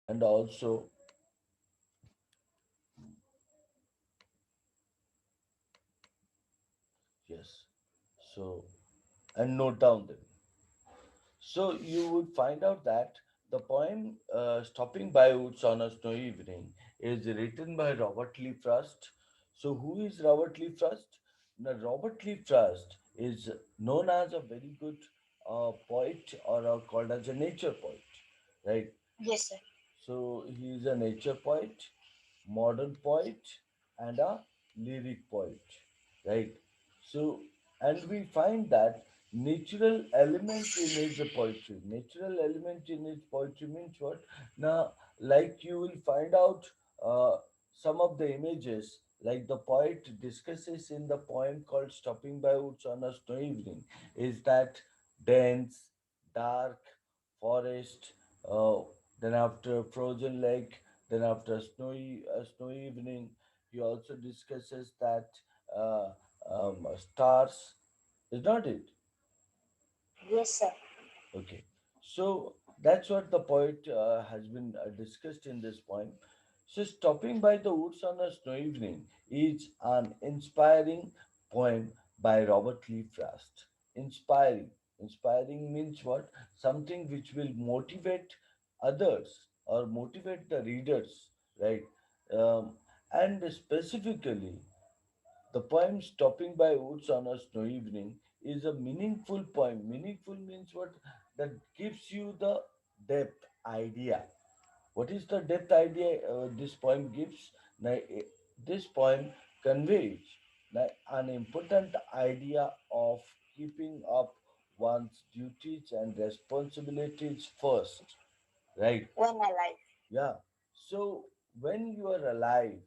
and also, yes, so, and note down them. So you would find out that the poem Stopping by Woods on a Snowy Evening is written by Robert Lee Frost. So who is Robert Lee Frost? Now, Robert Lee Frost is known as a very good poet, or called as a nature poet, right? Yes, sir. So he is a nature poet, modern poet, and a lyric poet, right? So, and we find that natural element in his poetry. Natural element in his poetry means what? Now, like you will find out some of the images, like the poet discusses in the poem called Stopping by Woods on a Snowy Evening, is that dense, dark forest, uh, then after frozen lake, then after snowy evening. He also discusses that uh, stars, is not it? Yes, sir. Okay, so that's what the poet has been discussed in this poem. So, Stopping by the Woods on a Snow Evening is an inspiring poem by Robert Lee Frost. Inspiring. Inspiring means what? Something which will motivate others or motivate the readers, right? Um, and specifically, the poem Stopping by Woods on a Snow Evening is a meaningful poem. Meaningful means what? That gives you the depth idea. What is the depth idea this poem gives? Now, this poem conveys an important idea of keeping up one's duties and responsibilities first, right? When alive. Yeah. So when you are alive,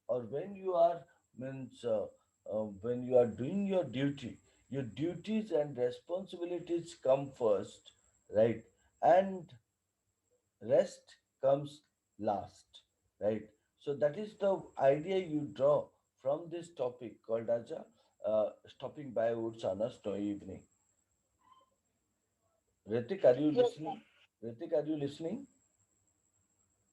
or when you are means when you are doing your duties and responsibilities come first, right? And rest comes last, right? So that is the idea you draw from this topic called as a stopping by woods on a snowy evening. Ritik, are you Yes, sir. listening? Ritik, are you listening?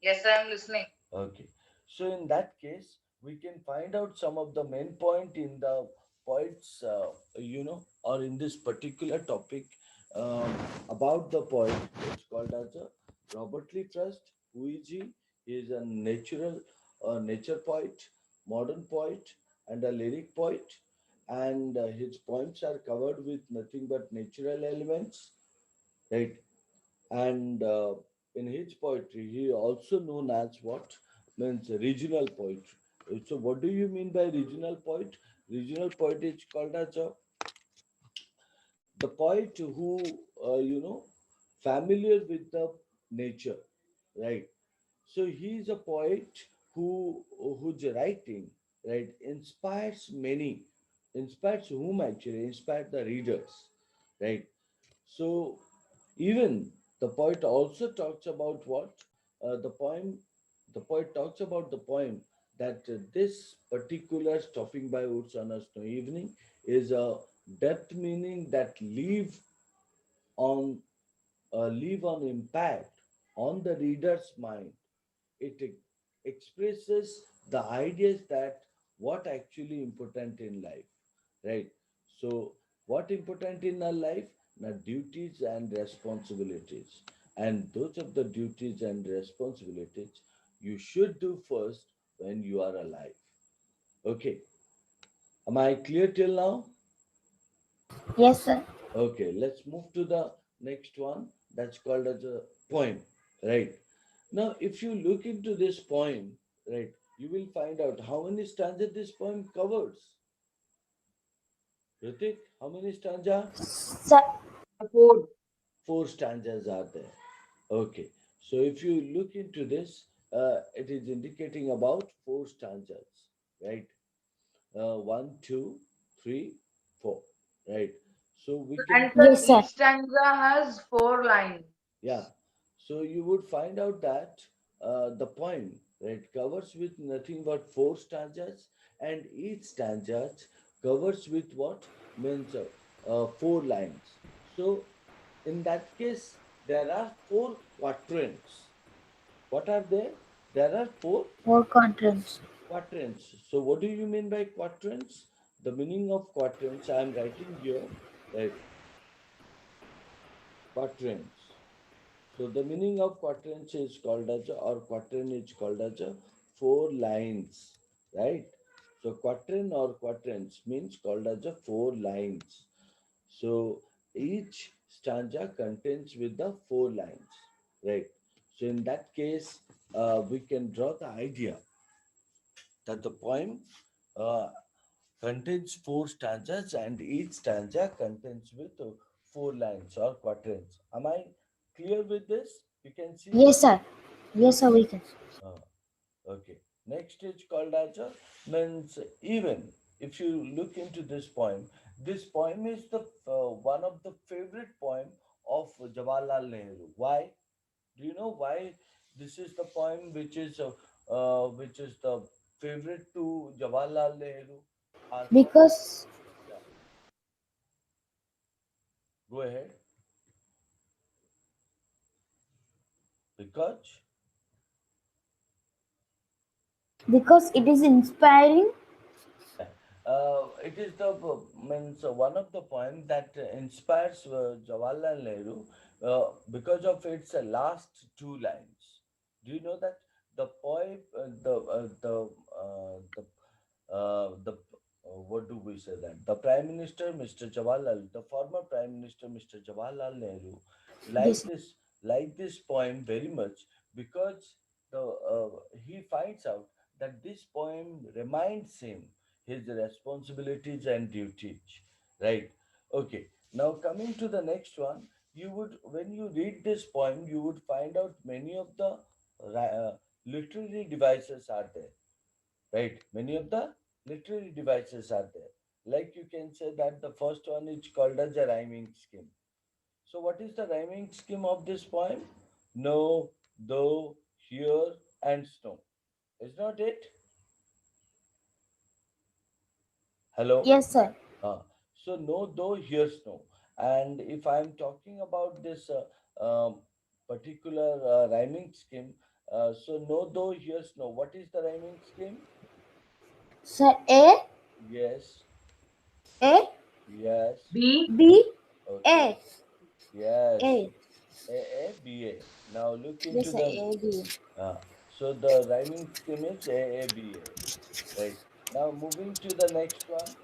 Yes, I am listening. Okay. So in that case, we can find out some of the main point in the poets, or in this particular topic um, about the poet. It's called as a Robert Lee Frost. Who is he? He is a nature poet, modern poet, and a lyric poet. And his poems are covered with nothing but natural elements, right? And in his poetry he also known as what means regional poetry. So what do you mean by regional poet? Regional poet is called as the poet who familiar with the nature, right? So he is a poet whose writing, right, inspires whom actually inspired the readers, right? So even the poet also talks about what the poem. The poet talks about the poem that this particular stopping by woods on a snow evening is a depth meaning that on leave an impact on the reader's mind. It expresses the ideas that what actually important in life, right? So what important in our life? Now duties and responsibilities, and those of the duties and responsibilities you should do first when you are alive. Okay, am I clear till now? Yes, sir. Okay, let's move to the next one, that's called as a poem, right? Now, if you look into this poem, right, you will find out how many stanzas this poem covers. Ritik, how many stanzas? Sir. Food. Four stanzas are there. Okay, so if you look into this, it is indicating about four stanzas, right? One, two, three, four, right? So we can And sir, Yes, find, sir. each stanza has four lines. yeah. So you would find out that the poem, right, covers with nothing but four stanzas, and each stanza covers with what means four lines. So in that case, there are four quatrains. What are they? There are four Four quadrants. quatrains. So, what do you mean by quatrains? The meaning of quatrains, I am writing here, right? Quatrains. So, the meaning of quatrains is called as, or quatrain is called as four lines, right? So, quatrain or quatrains means called as four lines. So, each stanza contains with the four lines, right? So, in that case, we can draw the idea that the poem uh, contains four stanzas and each stanza contains with four lines or quatrains. Am I clear with this? You can see? Yes, sir. Yes, sir, we can. Uh, okay. Next is called as a means even. If you look into this poem is the one of the favorite poem of Jawaharlal Nehru. Why? Do you know why this is the poem which is the favorite to Jawaharlal Nehru? Our former, Because yeah. Go ahead. Because because it is inspiring. it is the means one of the poem that inspires Jawaharlal Nehru because of its last two lines. Do you know that the poem the what do we say that the Prime Minister Mr. Jawaharlal, the former Prime Minister Mr. Jawaharlal Nehru, Yes, like this poem very much because he finds out that this poem reminds him his responsibilities and duties, right? Okay, now coming to the next one, you would when you read this poem you would find out many of the literary devices are there, right? Many of the literary devices are there, like you can say that the first one is called as a rhyming scheme. So what is the rhyming scheme of this poem? No, though, here, and snow. Is not it? Hello. yes, sir. Uh, so no, though, here's no. And if I'm talking about this particular rhyming scheme, so no, though, here's no. What is the rhyming scheme? Sir, Yes, A, yes. B. B, Okay, A, yes. A. A, B, A. Now look into Yes, sir, the. A, B. So the rhyming scheme is A, B, A. Right. Now moving to the next one.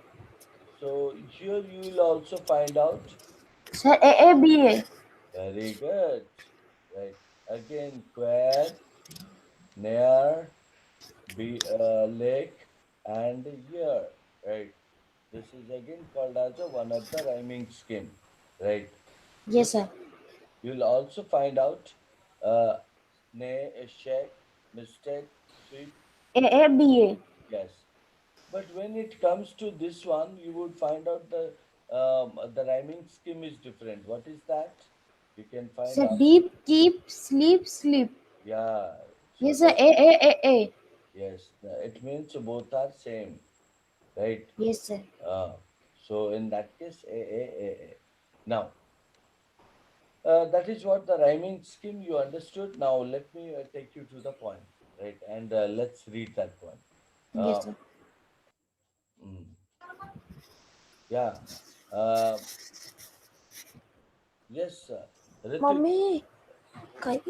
So here you will also find out. Sir, A, B, A. Very good. Right. Again, quer, near, be lake, and year. Right. This is again called as a one of the rhyming scheme. Right. Yes, sir. You'll also find out uh, nay, a shake, mistake, sweep. A, B, A. Yes. But when it comes to this one, you would find out the rhyming scheme is different. What is that? You can find Sir, out. deep, keep, sleep, sleep. Yeah. So Yes, sir, the A. yes, it means both are same, right? Yes, sir. Uh, so in that case, A. Now, that is what the rhyming scheme you understood. Now let me take you to the point, right? And let's read that point. Yes, Uh, sir. mm, yeah. Uh, yes, Ritik. Mommy, Kai.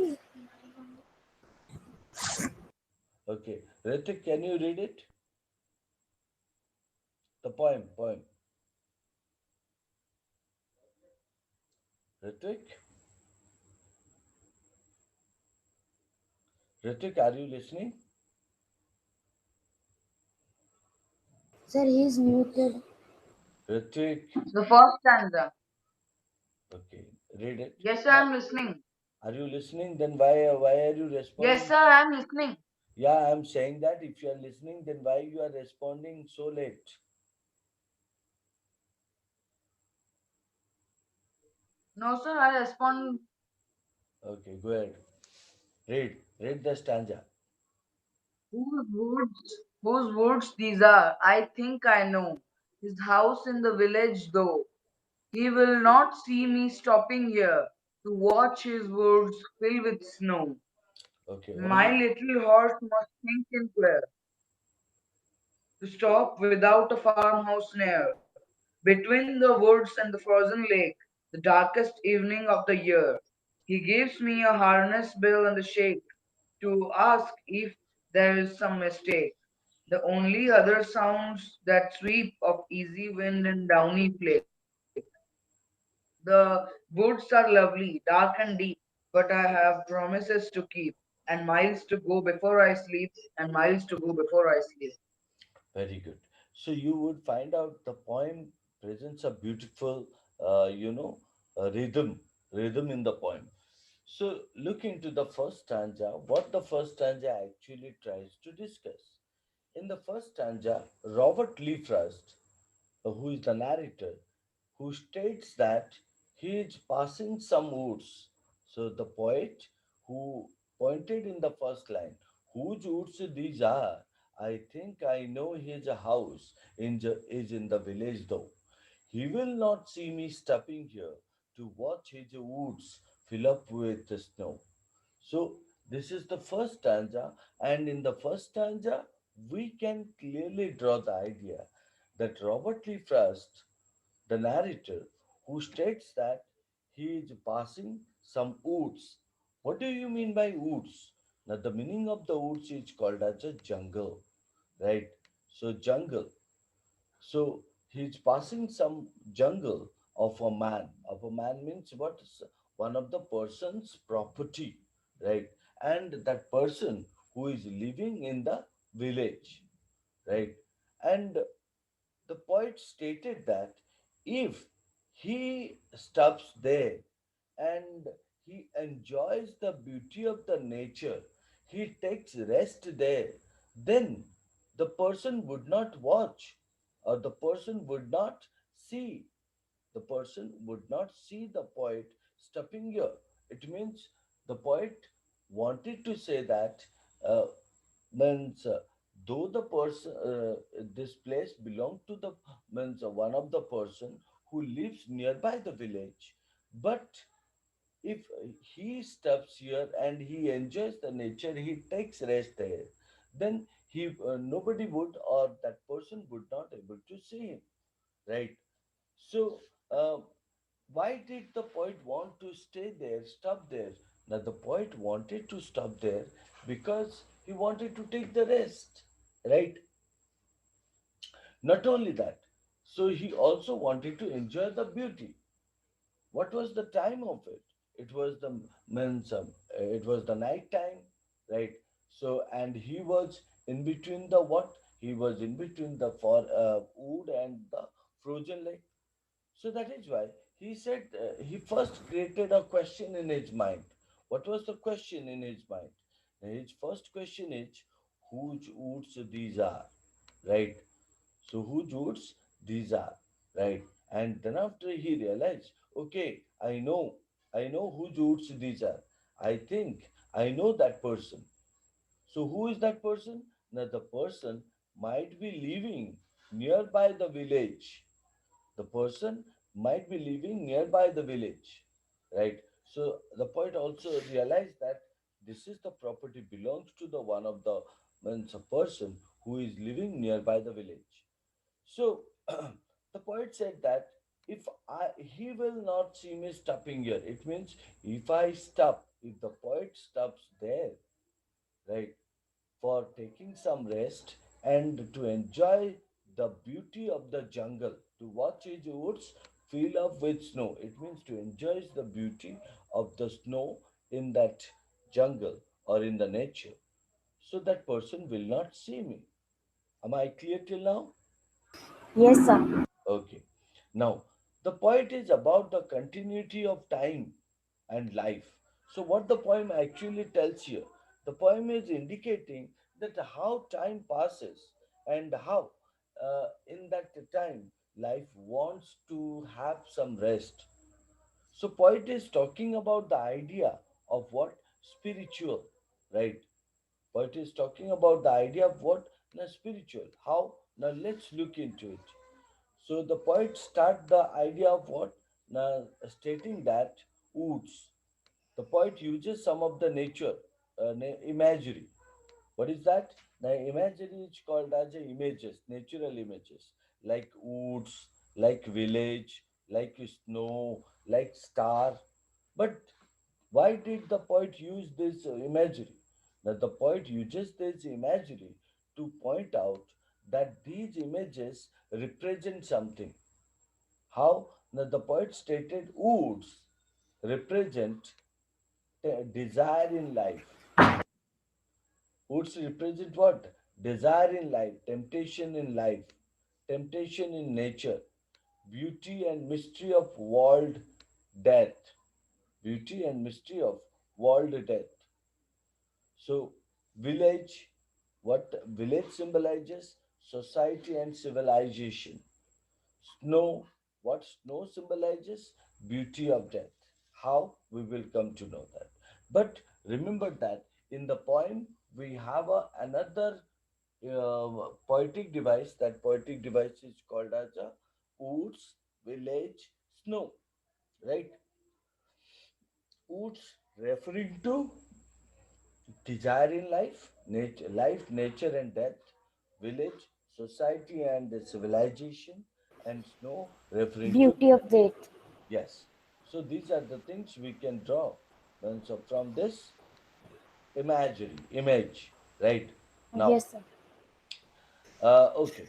Okay, Ritik, can you read it? The poem. Ritik, Ritik, are you listening? Sir, he is muted. Ritik, The first stanza. okay, read it. Yes, sir, I'm listening. Are you listening? Then why are you Yes, responding? sir, I'm listening. Yeah, I'm saying that if you are listening, then why you are responding so late? No, sir, I respond. Okay, go ahead. Read the stanza. Whose woods these are? I think I know. His house in the village, though. He will not see me stopping here to watch his woods fill with snow. Okay, My only. little horse must think in clear to stop without a farmhouse near. Between the woods and the frozen lake, the darkest evening of the year, he gives me a harness bill and a shake to ask if there is some mistake. The only other sounds that sweep of easy wind and downy flake. The woods are lovely, dark and deep, but I have promises to keep, and miles to go before I sleep, and miles to go before I sleep. Very good. So you would find out the poem presents a beautiful, rhythm in the poem. So look into the first stanza, what the first stanza actually tries to discuss. In the first stanza, Robert Lee Frost, who is the narrator, who states that he is passing some woods. So the poet who pointed in the first line, whose woods these are? I think I know his house is in the village though. He will not see me stopping here to watch his woods fill up with the snow. So this is the first stanza, and in the first stanza, we can clearly draw the idea that Robert Lee Frost, the narrator, who states that he is passing some woods. What do you mean by woods? Now, the meaning of the woods is called as a jungle, right? So, jungle. So, he's passing some jungle of a man. Of a man means what? One of the person's property, right? And that person who is living in the village, right? And the poet stated that if he stops there and he enjoys the beauty of the nature, he takes rest there, then the person would not watch, or the person would not see, the person would not see the poet stopping here. It means the poet wanted to say that uh, means though the person this place belong to the means one of the person who lives nearby the village, but if he stops here and he enjoys the nature, he takes rest there, then he nobody would, or that person would not able to see him, right? So, why did the poet want to stay there, stop there? Now, the poet wanted to stop there because he wanted to take the rest, right? Not only that, so he also wanted to enjoy the beauty. What was the time of it? It was the means it was the night time, right? So, and he was in between the what? He was in between the wood and the frozen lake. So that is why he said he first created a question in his mind. What was the question in his mind? His first question is whose woods these are, right? So whose woods these are, right? And then after he realized, okay, I know whose woods these are. I think I know that person. So who is that person? Now the person might be living nearby the village, the person might be living nearby the village, right? So the poet also realized that this is the property belongs to the one of the means a person who is living nearby the village. So the poet said that if I he will not see me stopping here, it means if I stop, if the poet stops there, right, for taking some rest and to enjoy the beauty of the jungle, to watch his woods fill up with snow. It means to enjoy the beauty of the snow in that jungle or in the nature. So that person will not see me. Am I clear till now? Yes, sir. Okay. Now, the poet is about the continuity of time and life. So, what the poem actually tells here, the poem is indicating that how time passes and how, in that time, life wants to have some rest. So, poet is talking about the idea of what spiritual, right? Poet is talking about the idea of what now spiritual. How now? Let's look into it. So the poet start the idea of what? Now, stating that woods. The poet uses some of the nature. imagery. What is that? Now, imagery is called as images, natural images, like woods, like village, like snow, like star. But why did the poet use this imagery? Now, the poet uses this imagery to point out that these images represent something. How? Now, the poet stated woods represent desire in life. Woods represent what? Desire in life, temptation in nature, beauty and mystery of world death, beauty and mystery of world death. So, village, what village symbolizes? Society and civilization. Snow, what snow symbolizes? Beauty of death. How? We will come to know that. But remember that in the poem, we have another poetic device. That poetic device is called as a woods, village, snow, right? Woods referring to desire in life, nature and death, village, society and civilization, and snow referring to Beauty of death. yes. So these are the things we can draw. And so from this imagery, image, right? Now, Yes, sir. okay.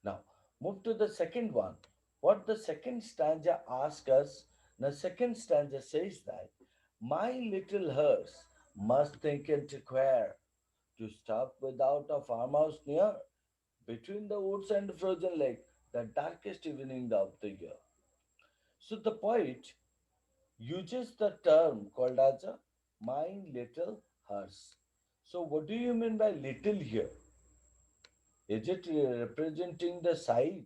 Now, move to the second one. What the second stanza asks us, the second stanza says that my little horse must think it queer to stop without a farmhouse near between the woods and frozen lake, the darkest evening of the year. So the poet uses the term called as a my little horse. So what do you mean by little here? Is it representing the size?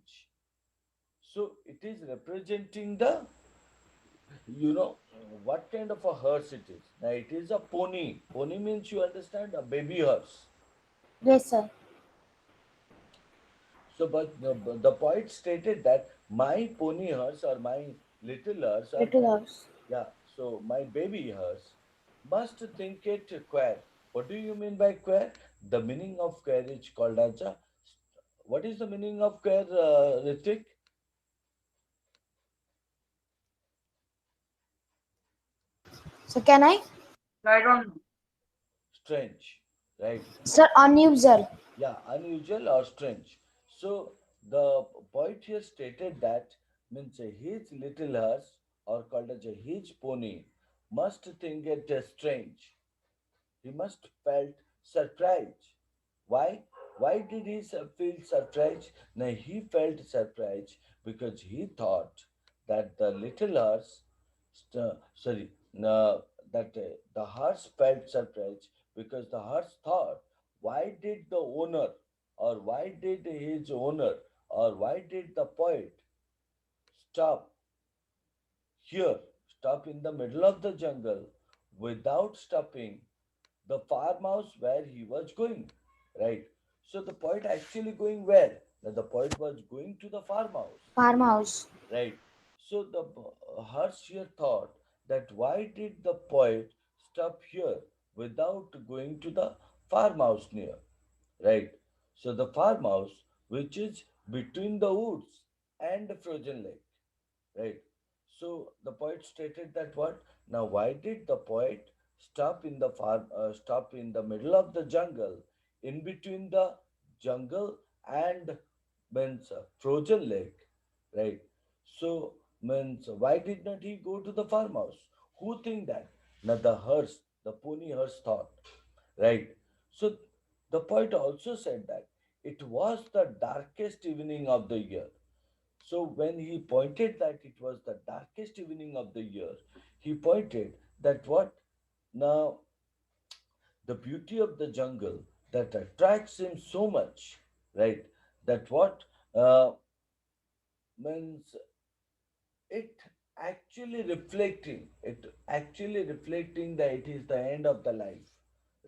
So it is representing the, what kind of a horse it is. Now it is a pony. Pony means you understand a baby horse. Yes, sir. So, but the poet stated that my pony horse or my little horse or Little my, house. yeah, so my baby horse must think it queer. What do you mean by queer? The meaning of queer is called as a, what is the meaning of queer, Ritik? So can I? I don't know. Strange, right? Sir, unusual. Yeah, unusual or strange. So the poet here stated that means his little horse or called as a his pony must think it strange. He must felt surprise. Why? Why did he feel surprised? Now he felt surprised because he thought that the little horse, sorry, no, that the horse felt surprised because the horse thought, why did the owner, or why did his owner, or why did the poet stop here, stop in the middle of the jungle without stopping the farmhouse where he was going, right? So the poet actually going where? Now the poet was going to the farmhouse, Farmhouse. right? So the Harshya thought that why did the poet stop here without going to the farmhouse near, right? So the farmhouse, which is between the woods and the frozen lake, right? So the poet stated that what? Now, why did the poet stop in the middle of the jungle, in between the jungle and means frozen lake, right? So means why did not he go to the farmhouse? Who think that? Now the hearse, the pony hearse thought, right? So the poet also said that it was the darkest evening of the year. So when he pointed that it was the darkest evening of the year, he pointed that what? Now the beauty of the jungle that attracts him so much, right? That what means it actually reflecting that it is the end of the life,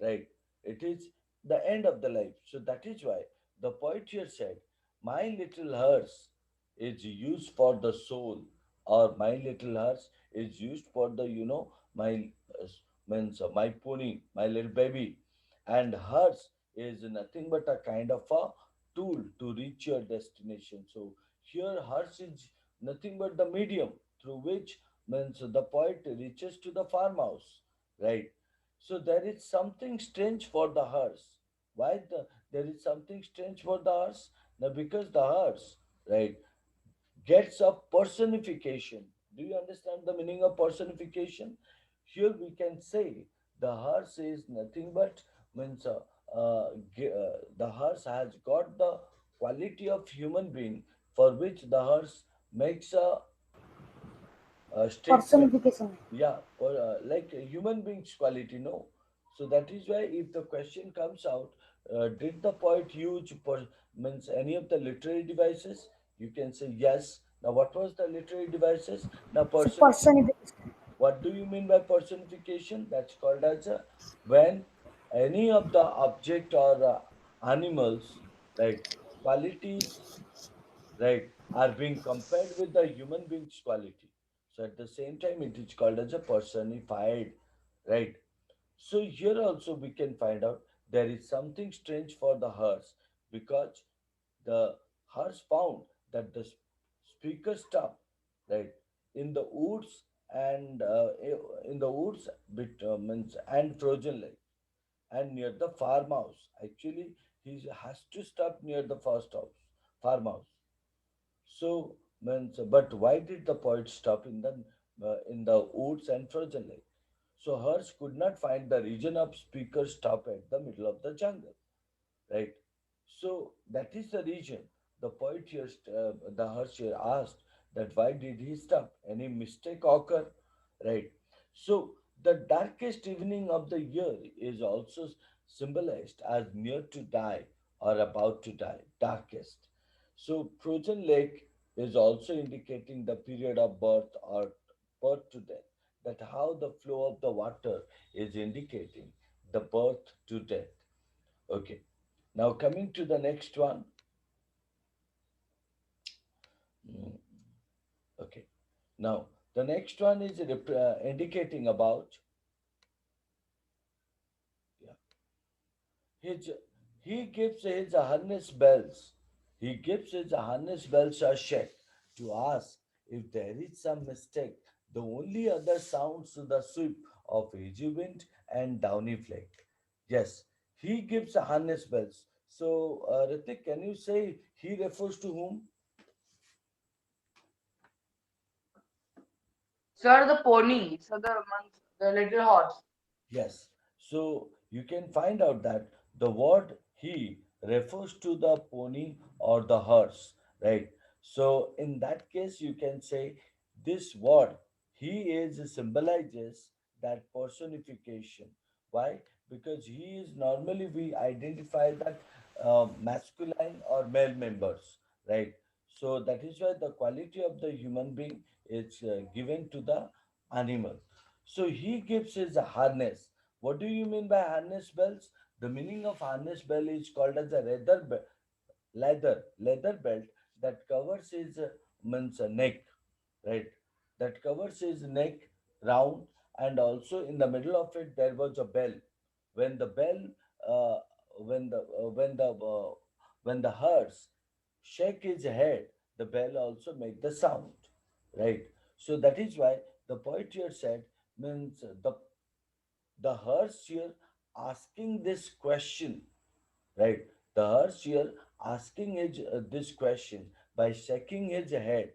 right? It is the end of the life. So that is why the poet here said, my little hearse is used for the soul, or my little hearse is used for the my means my pony, my little baby, and hers is nothing but a kind of a tool to reach your destination. So here hers is nothing but the medium through which means the poet reaches to the farmhouse, right? So there is something strange for the hearse. Why there is something strange for the hearse? Now because the hearse, right, gets a personification. Do you understand the meaning of personification? Here we can say the hearse is nothing but means the hearse has got the quality of human being for which the hearse makes a statement. Personification. Yeah, like a human being's quality, no? So that is why if the question comes out, did the poet use means any of the literary devices, you can say yes. Now what was the literary devices? Now So personification. personification. What do you mean by personification? That's called as a, when any of the object or animals, right, qualities, right, are being compared with the human being's quality. So at the same time, it is called as a personified, right? So here also we can find out there is something strange for the hearse because the hearse found that the speaker stop, right, in the woods and in the woods means and frozen lake and near the farmhouse. Actually, he has to stop near the first house, farmhouse. So means, but why did the poet stop in the woods and frozen lake? So Hirsch could not find the region of speaker stop at the middle of the jungle, right? So that is the region. The poet here, the Hirsch here asked that why did he stop? Any mistake occur, right? So the darkest evening of the year is also symbolized as near to die or about to die, darkest. So frozen lake is also indicating the period of birth or birth to death. That how the flow of the water is indicating the birth to death. Okay. Now coming to the next one. Mm, okay. Now the next one is indicating about, yeah, his he gives his harness bells. He gives his harness bells a shake to ask if there is some mistake. The only other sounds to the sweep of easy wind and downy flake. Yes, he gives a harness bells. So, Ritik, can you say he refers to whom? Sir, the pony, sir, the little horse. Yes. So you can find out that the word he refers to the pony or the horse, right? So in that case, you can say this word he is symbolizes that personification. Why? Because he is normally we identify that masculine or male members, right? So that is why the quality of the human being is given to the animal. So he gives his harness. What do you mean by harness bells? The meaning of harness bell is called as a leather belt that covers his means neck, right? That covers his neck round, and also in the middle of it there was a bell. When the bell, uh, when the hearse shake his head, the bell also make the sound, right? So that is why the poet here said means the hearse here asking this question, right? The hearse here asking this question by shaking his head,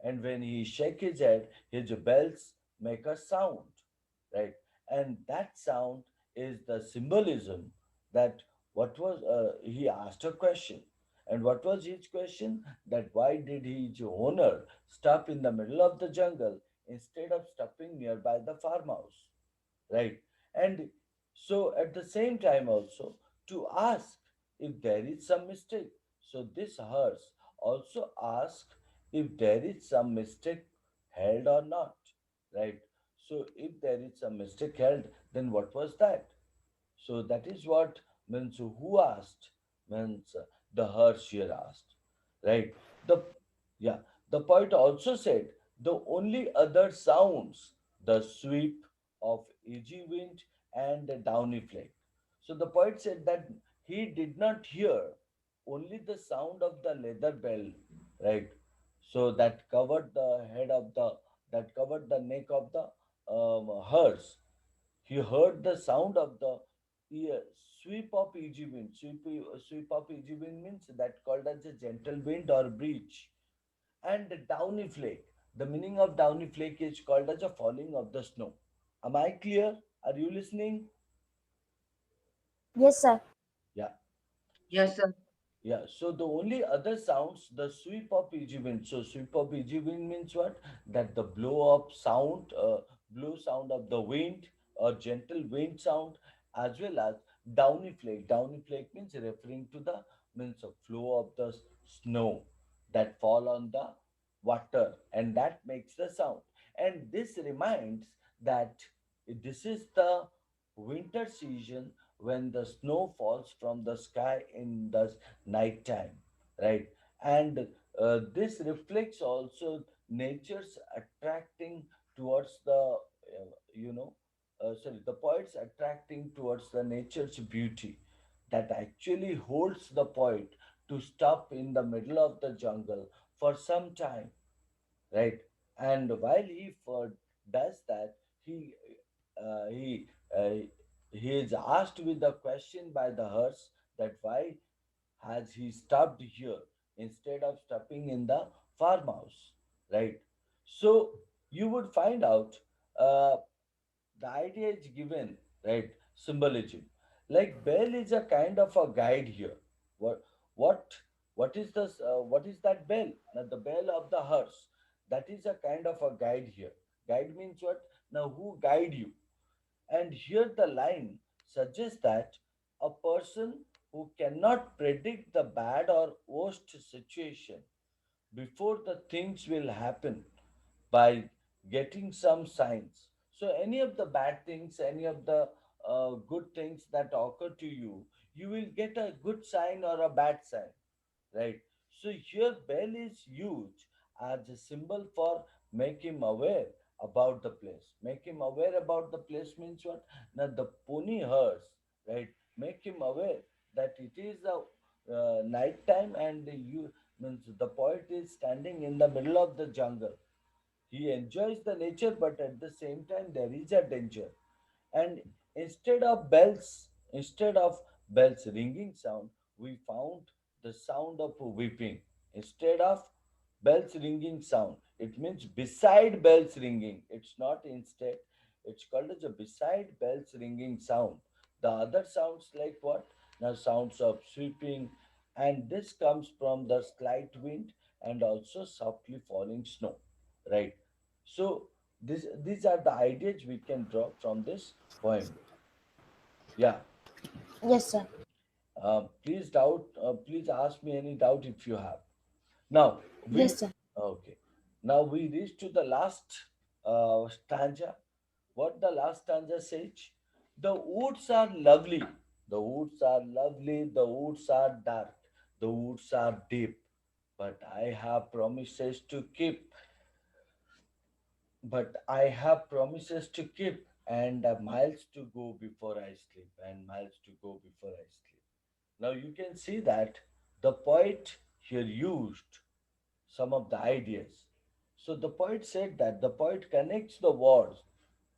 and when he shake his head, his bells make a sound, right? And that sound is the symbolism that what was he asked a question, and what was his question? That why did his owner stop in the middle of the jungle instead of stopping nearby the farmhouse, right? And so at the same time also to ask if there is some mistake. So this hearse also ask if there is some mistake held or not, right? So if there is some mistake held, then what was that? So that is what means who asked, means the hearse here asked, right? The yeah, the poet also said the only other sounds the sweep of edgy wind and a downy flake. So the poet said that he did not hear only the sound of the leather bell, right? So that covered the head of the that covered the neck of the hearse. He heard the sound of the ear, sweep of easy wind. Sweep of easy wind means that called as a gentle wind or breeze. And the downy flake. The meaning of downy flake is called as a falling of the snow. Am I clear? Are you listening? Yes, sir. Yeah. So, Yes, sir. yeah, so the only other sounds, the sweep of easy wind. So sweep of easy wind means what? That the blow sound of the wind or gentle wind sound, as well as downy flake. Downy flake means referring to the means of flow of the snow that fall on the water, and that makes the sound. And this reminds that this is the winter season when the snow falls from the sky in the night time, right? And this reflects also nature's attracting towards the sorry, the poet's attracting towards the nature's beauty that actually holds the poet to stop in the middle of the jungle for some time, right? And while does that, he uh, he uh, he is asked with the question by the hearse that why has he stopped here instead of stopping in the farmhouse, right? So you would find out uh, the idea is given, right? Symbolism. Like bell is a kind of a guide here. What what what is that bell? Now the bell of the hearse. That is a kind of a guide here. Guide means what? Now who guide you? And here the line suggests that a person who cannot predict the bad or worst situation before the things will happen by getting some signs. So, any of the bad things, any of the good things that occur to you, you will get a good sign or a bad sign, right? So, here bell is used as a symbol for make him aware about the place. Make him aware about the place means what? Now, the pony hears, right? Make him aware that it is a night time and you means the poet is standing in the middle of the jungle. He enjoys the nature, but at the same time, there is a danger. And instead of bells ringing sound, we found the sound of weeping. Instead of bells ringing sound, it means beside bells ringing. It's not instead. It's called as a beside bells ringing sound. The other sounds like what? Now sounds of sweeping, and this comes from the slight wind and also softly falling snow, right? So these are the ideas we can draw from this poem. Yeah. Yes, sir. Please ask me any doubt if you have. Now we Yes, sir. okay. Now we reach to the last stanza. What the last stanza says? The woods are lovely. The woods are lovely. The woods are dark. The woods are deep. But I have promises to keep. But I have promises to keep and miles to go before I sleep. And miles to go before I sleep. Now you can see that the poet here used some of the ideas. So the poet said that the poet connects the words.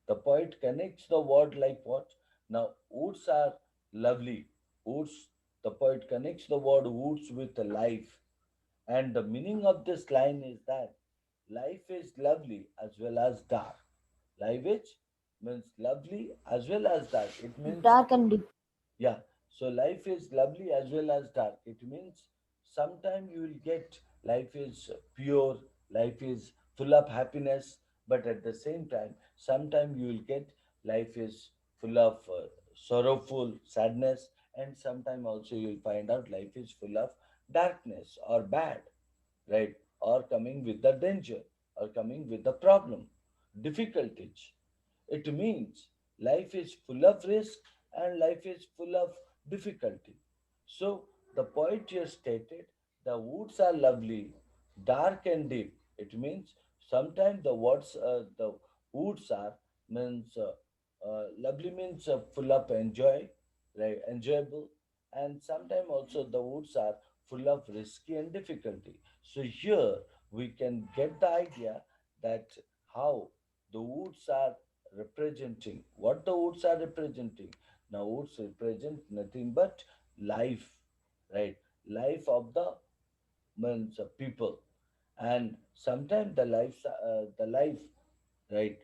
The poet connects the word like what? Now woods are lovely. Woods, the poet connects the word woods with life. And the meaning of this line is that life is lovely as well as dark. Life is means lovely as well as dark. It means Dark and deep. yeah. So life is lovely as well as dark. It means sometime you will get life is pure, life is full of happiness, but at the same time, sometime you will get life is full of sorrowful sadness, and sometime also you will find out life is full of darkness or bad, right? Or coming with the danger, or coming with the problem, difficulties. It means life is full of risk and life is full of difficulty. So the poet here stated the woods are lovely, dark and deep. It means sometimes the woods are means Lovely means full of enjoy, right? Enjoyable, and sometimes also the woods are full of risky and difficulty. So here we can get the idea that how the woods are representing what the woods are representing. Now woods represent nothing but life, right? Life of the means people, and sometimes the life, right,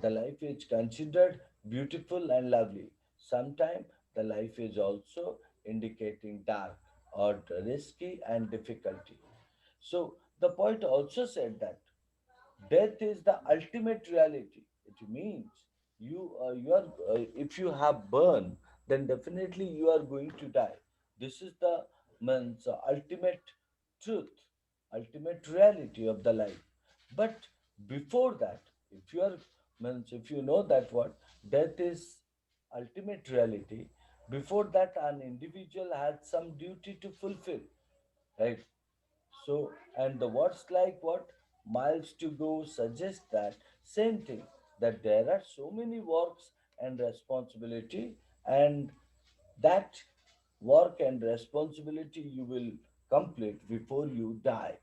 the life is considered beautiful and lovely. Sometimes the life is also indicating dark or risky and difficulty. So the poet also said that death is the ultimate reality. It means you are if you have burn, then definitely you are going to die. This is the means ultimate truth, ultimate reality of the life. But before that, if you are means if you know that what death is ultimate reality, before that an individual has some duty to fulfill, right? So, and the words like what miles to go suggest that same thing, that there are so many works and responsibility, and that work and responsibility you will complete before you die,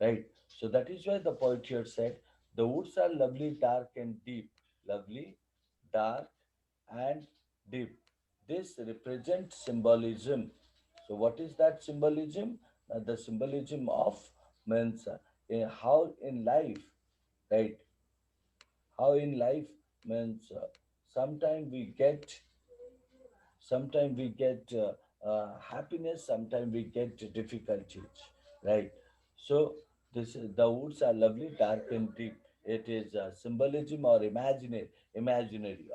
right? So that is why the poet here said, the woods are lovely, dark, and deep. Lovely, dark, and deep. This represents symbolism. So, what is that symbolism? The symbolism of means how in life, right? How in life means sometimes we get happiness, sometimes we get difficulties, right? So this is, the woods are lovely, dark, and deep. It is symbolism or imaginary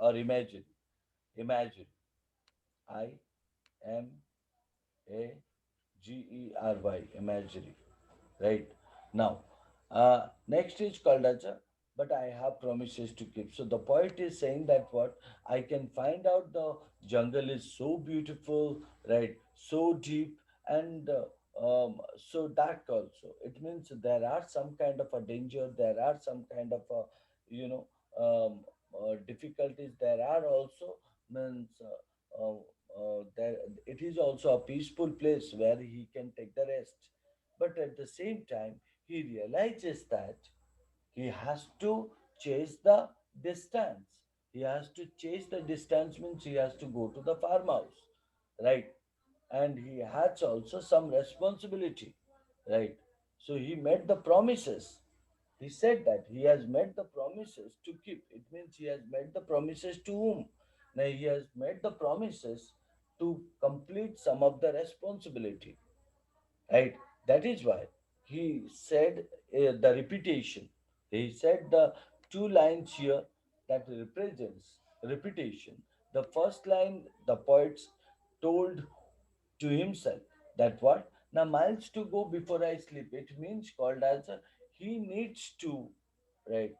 or imagine. Imagery, imagery, right? Now, next is called as a but I have promises to keep. So the poet is saying that what I can find out the jungle is so beautiful, right? So deep and so dark also. It means there are some kind of a danger, there are some kind of a, you know, difficulties. There are also means there it is also a peaceful place where he can take the rest, but at the same time he realizes that he has to chase the distance. He has to chase the distance means he has to go to the farmhouse, right? And he has also some responsibility, right? So he made the promises. He said that he has made the promises to keep. It means he has made the promises to whom? Now he has made the promises to complete some of the responsibility, right? That is why he said the repetition. He said the two lines here that represents repetition. The first line, the poets told to himself that what now miles to go before I sleep. It means called as he needs to, right,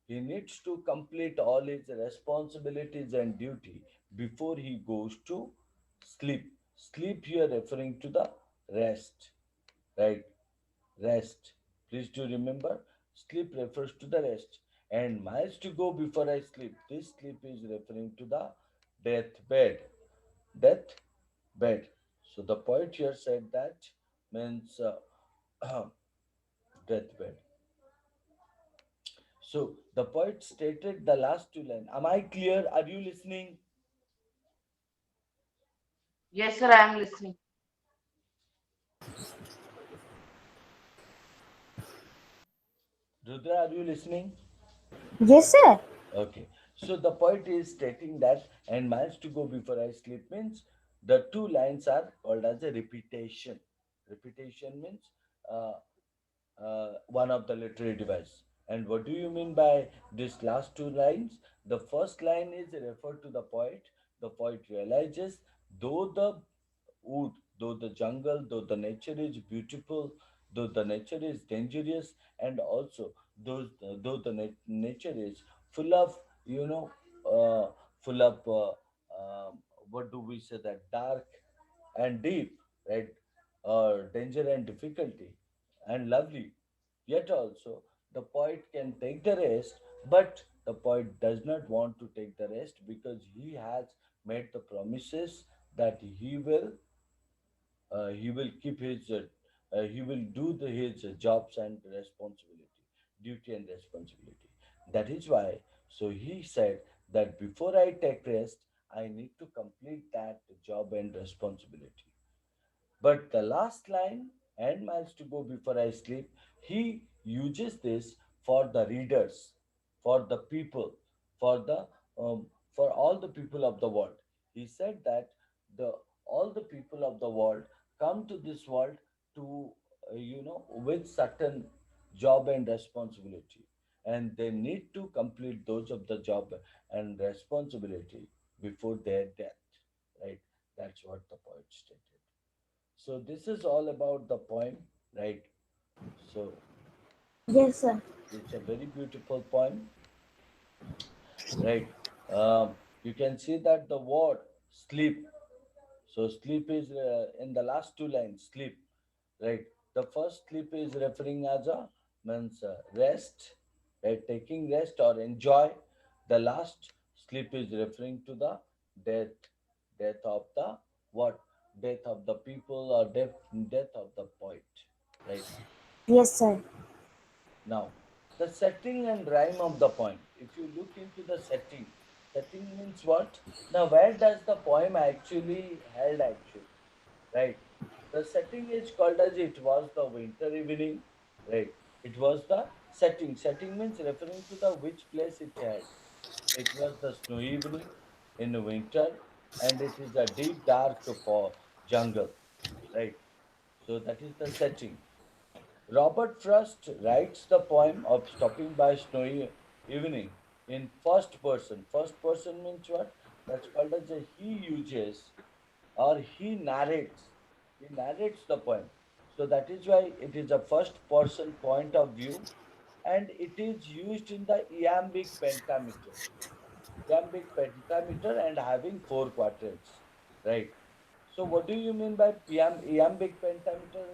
he needs to complete all his responsibilities and duty before he goes to sleep. Sleep here referring to the rest, right? Rest. Please do remember, sleep refers to the rest. And miles to go before I sleep. This sleep is referring to the deathbed. Deathbed. So the poet here said that means deathbed. So the poet stated the last two lines. Am I clear? Are you listening? Yes, sir, I am listening. Rudra, are you listening? Yes, sir. Okay. So the poet is stating that, and miles to go before I sleep means the two lines are called as a repetition. Repetition means uh, one of the literary device. And what do you mean by these last two lines? The first line is referred to the poet. The poet realizes though the wood, though the jungle, though the nature is beautiful, though the nature is dangerous, and also though the nature is full of, you know, full of what do we say, that dark and deep, right? Danger and difficulty and lovely. Yet also the poet can take the rest, but the poet does not want to take the rest because he has made the promises that he will keep his he will do his jobs and responsibility, duty and responsibility. That is why, so he said that before I take rest, I need to complete that job and responsibility. But the last line, and miles to go before I sleep, he uses this for the readers, for the people, for the for all the people of the world. He said that the all the people of the world come to this world to with certain job and responsibility, and they need to complete those of the job and responsibility before their death. Right? That's what the poet stated. So this is all about the poem, right? So Yes, sir. it's a very beautiful poem, right? You can see that the word sleep. So sleep is in the last two lines. Sleep, right? The first sleep is referring as a means rest, right? Taking rest or enjoy. The last sleep is referring to the death, death of the what? Death of the people or death of the poet, right? Yes, sir. Now, the setting and rhyme of the poem. If you look into the setting, setting means what? Now, where does the poem actually held actually? Right. The setting is called as it was the winter evening. Right. It was the setting. Setting means referring to the which place it held. It was the snowy evening in the winter, and it is a deep dark for jungle. Right. So that is the setting. Robert Frost writes the poem of Stopping by Snowy Evening in first person. First person means what? That's called as a he uses or he narrates. He narrates the poem. So that is why it is a first person point of view, and it is used in the iambic pentameter. Iambic pentameter and having four quadrants. Right. So what do you mean by iambic pentameter?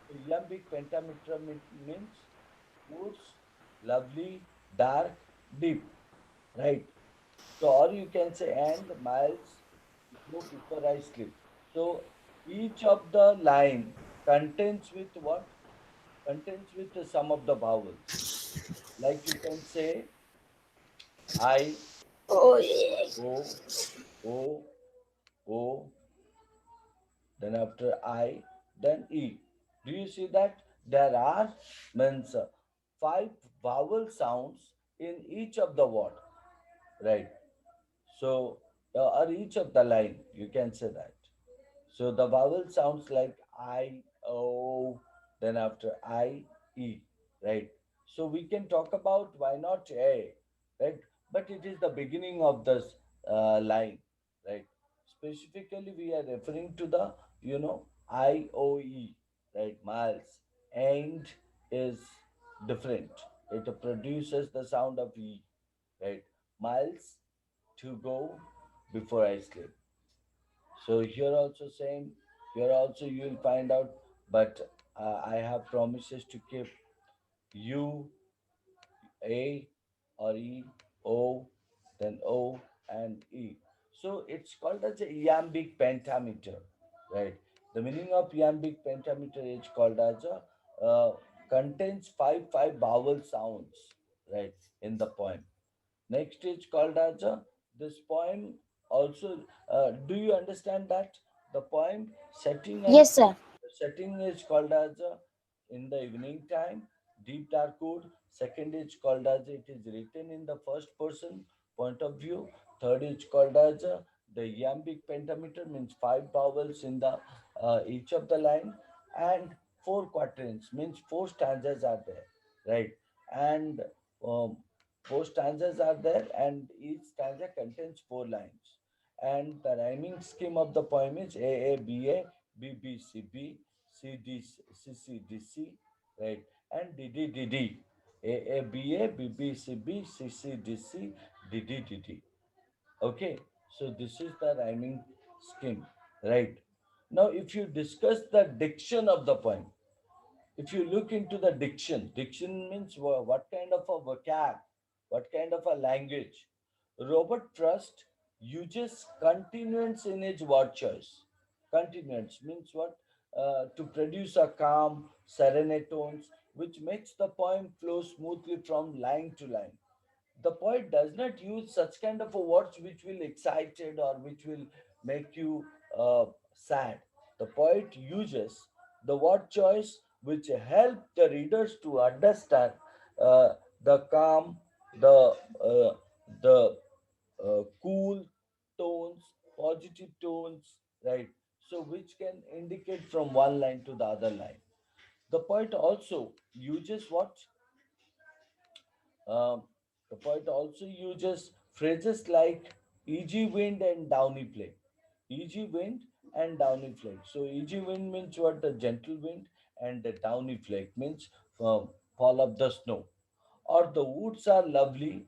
So iambic pentameter means woods, lovely, dark, deep, right? So or you can say and miles to go before I sleep. So each of the line contains with what? Contains with the sum of the vowels. Like you can say I, Oh, yeah. O, O, O, then after I, then E. Do you see that? There are means five vowel sounds in each of the word, right? So, or each of the line, you can say that. So the vowel sounds like I, O, then after I, E, right? So we can talk about why not A, right? But it is the beginning of this line, right? Specifically, we are referring to the, I, O, E, right? Miles. And is different. It produces the sound of E, right? Miles to go before I sleep. So here also same, here also you will find out, but I have promises to keep U, A or E, O, then O and E. So it's called as a iambic pentameter, right? The meaning of iambic pentameter is called as a contains five vowel sounds, right, in the poem. Next is called as a this poem also. Do you understand that the poem setting and Yes, sir. setting is called as a, in the evening time, deep dark wood. Second is called as it is written in the first person point of view. Third is called as the iambic pentameter means five vowels in the each of the line, and four quatrains means four stanzas are there, right? And um, four stanzas are there, and each stanza contains four lines. And the rhyming scheme of the poem is A B A B B C B C D C C D C, right? And D D D D. A B A B B C B C C D C D D D D. Okay, so this is the rhyming scheme, right? Now, if you discuss the diction of the poem, if you look into the diction, diction means what kind of a vocab, What kind of a language? Robert Frost uses continuance in his word choice. Continuance means what? To produce a calm, serene tones, which makes the poem flow smoothly from line to line. The poet does not use such kind of a words which will excited or which will make you sad. The poet uses the word choice which help the readers to understand the calm, uh, the cool tones, positive tones, right? So which can indicate from one line to the other line. The poet also uses what? Um, the poet also uses phrases like easy wind and downy flake. Easy wind and downy flake. So easy wind means what? The gentle wind, and the downy flake means fall of the snow. Or the woods are lovely,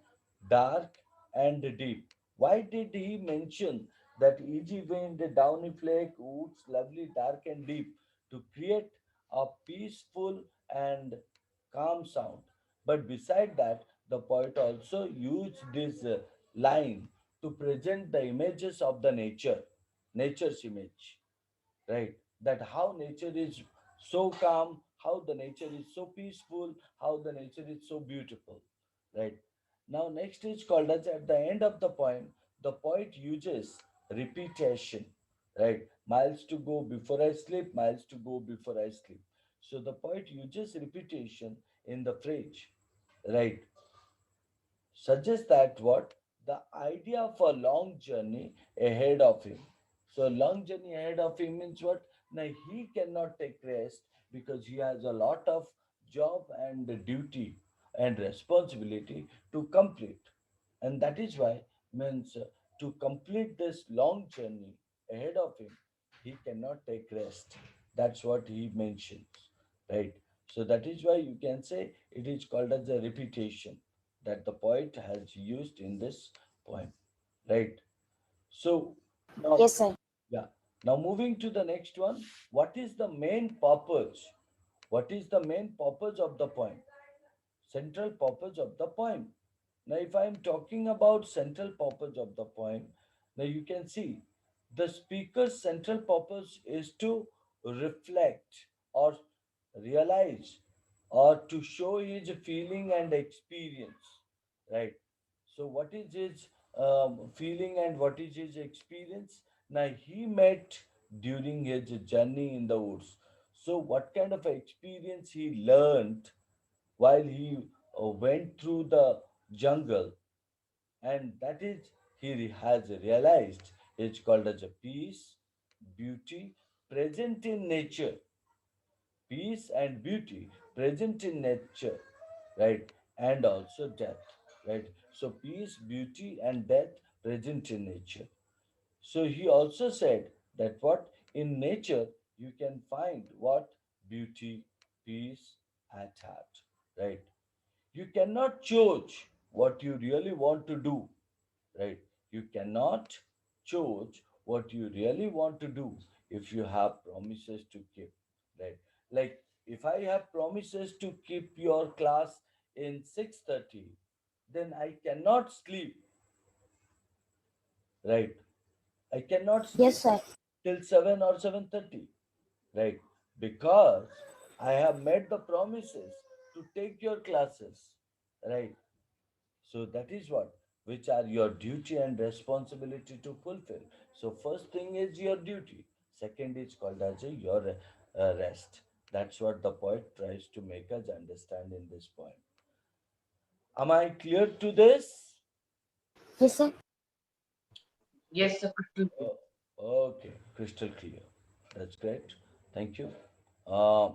dark, and deep. Why did he mention that easy wind, downy flake, woods, lovely, dark, and deep to create a peaceful and calm sound? But beside that, the poet also used this line to present the images of the nature, nature's image, right? That how nature is so calm, how the nature is so peaceful, how the nature is so beautiful, right? Now next is called as at the end of the poem, the poet uses repetition, right? Miles to go before I sleep, miles to go before I sleep. So the poet uses repetition in the phrase, right? Suggests that what? The idea of a long journey ahead of him. So long journey ahead of him means what? Now he cannot take rest because he has a lot of job and duty and responsibility to complete. And that is why means to complete this long journey ahead of him, he cannot take rest. That's what he mentions, right? So that is why you can say it is called as a repetition that the poet has used in this poem, right? So now, Yes, sir. yeah, now moving to the next one, what is the main purpose? What is the main purpose of the poem? Central purpose of the poem. Now, if I am talking about central purpose of the poem, now you can see the speaker's central purpose is to reflect or realize or to show his feeling and experience, right? So, what is his feeling and what is his experience? Now, he met during his journey in the woods. So, what kind of experience he learned while he went through the jungle, and that is he has realized it's called as a peace, beauty present in nature, peace and beauty present in nature, right? And also death, right? So peace, beauty, and death present in nature. So he also said that what in nature you can find what beauty, peace at heart, right? You cannot choose what you really want to do, right? You cannot choose what you really want to do if you have promises to keep, right? Like if I have promises to keep your class in 6:30, then I cannot sleep, right? I cannot sleep Yes, sir. till 7 or 7:30, right? Because I have made the promises to take your classes, right? So that is what, which are your duty and responsibility to fulfill. So first thing is your duty. Second is called as your rest. That's what the poet tries to make us understand in this poem. Am I clear to this? Yes, sir. Yes, sir, crystal clear. Oh, okay, crystal clear. That's great. Thank you. Uh,